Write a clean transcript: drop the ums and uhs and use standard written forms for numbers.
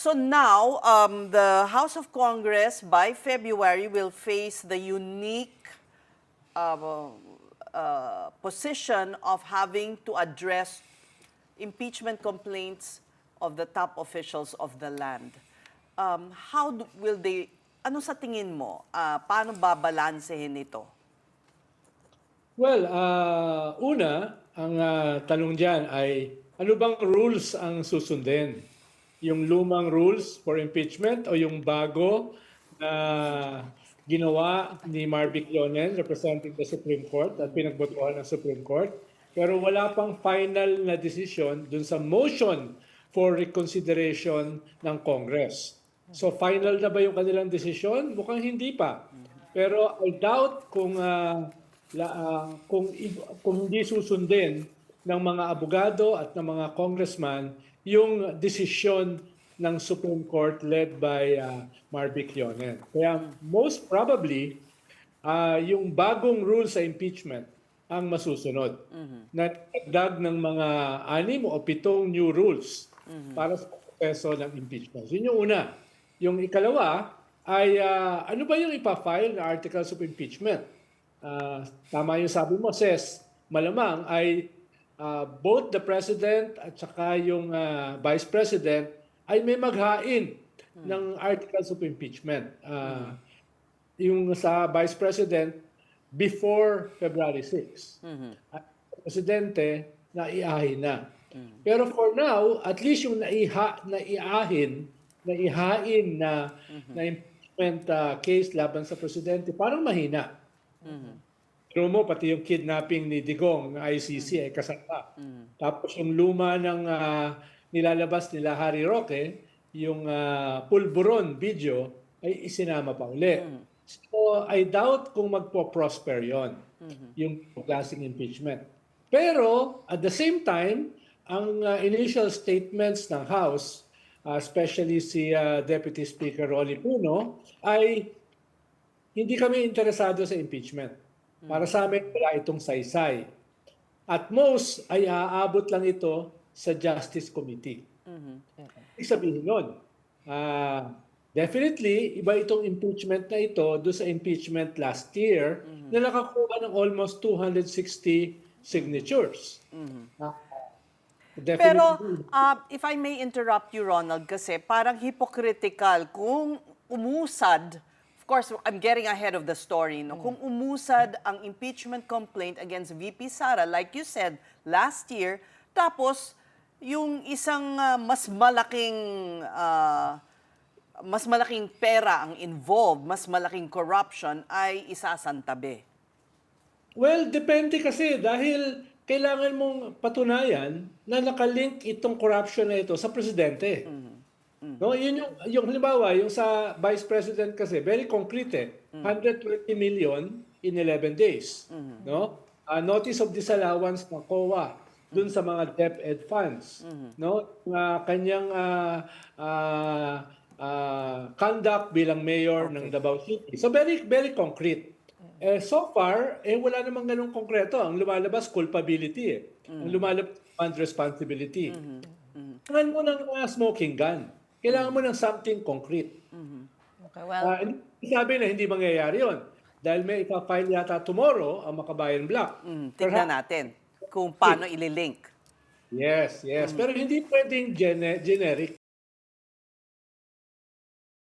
So now, the House of Congress by February will face the unique position of having to address impeachment complaints of the top officials of the land. Will they, ano sa tingin mo, paano babalansehin ito? Well, una, ang tanong dyan ay ano bang rules ang susundin? Yung lumang rules for impeachment o yung bago na ginawa ni Marvick Leonen representing the Supreme Court at pinagbotohan ng Supreme Court? Pero wala pang final na decision dun sa motion for reconsideration ng Congress. So final na ba yung kanilang desisyon? Mukhang hindi pa. Pero I doubt kung hindi susundin ng mga abogado at ng mga congressman yung desisyon ng Supreme Court led by Marvick Leonen. Kaya most probably, yung bagong rule sa impeachment ang masusunod. Na nagdag ng mga 6 o 7 new rules para sa proseso ng impeachment. Yun yung una. Yung ikalawa ay ano ba yung ipa-file na articles of impeachment? Tama yung sabi mo, Ses, malamang ay both the President at saka yung Vice President ay may maghain ng articles of impeachment. Yung sa Vice President before February 6. At Presidente, naiahin na. Pero for now, at least yung naihain na impeachment case laban sa Presidente, parang mahina. Pero mo, pati yung kidnapping ni Digong ng ICC ay kasama. Tapos yung luma ng nilalabas nila Harry Roque, yung pulburon video, ay isinama pa uli. So I doubt kung magpo-prosper yon yung klaseng impeachment. Pero at the same time, ang initial statements ng House, especially si Deputy Speaker Rolly Puno, ay hindi kami interesado sa impeachment. Para sa amin, wala itong saysay. At most, ay aabot lang ito sa Justice Committee. Ibig sabihin nun, definitely, iba itong impeachment na ito doon sa impeachment last year na nakakuha ng almost 260 signatures. Pero if I may interrupt you, Ronald, kasi parang hypocritical kung umusad. Of course, I'm getting ahead of the story. No? Kung umusad ang impeachment complaint against VP Sara, like you said, last year, tapos yung isang mas malaking pera ang involved, mas malaking corruption ay isasantabi. Well, depende kasi dahil kailangan mong patunayan na nakalink itong corruption na ito sa presidente. No, yun yung halimbawa, yung sa Vice President kasi, very concrete 120 million in 11 days. No? Notice of disallowance ng COA dun sa mga DepEd funds. No? Kanyang conduct bilang mayor ng Davao City. So very, very concrete. So far, wala namang ganung konkreto. Ang lumalabas, culpability. Ang lumalabas, responsibility. Kailangan mo ng smoking gun. Kailangan mo ng something concrete. Okay, well, Sabi na hindi mangyayari yun. Dahil may ipa-file yata tomorrow ang Makabayan Block. Tignan natin kung paano ililink. Yes. Pero hindi pwedeng generic.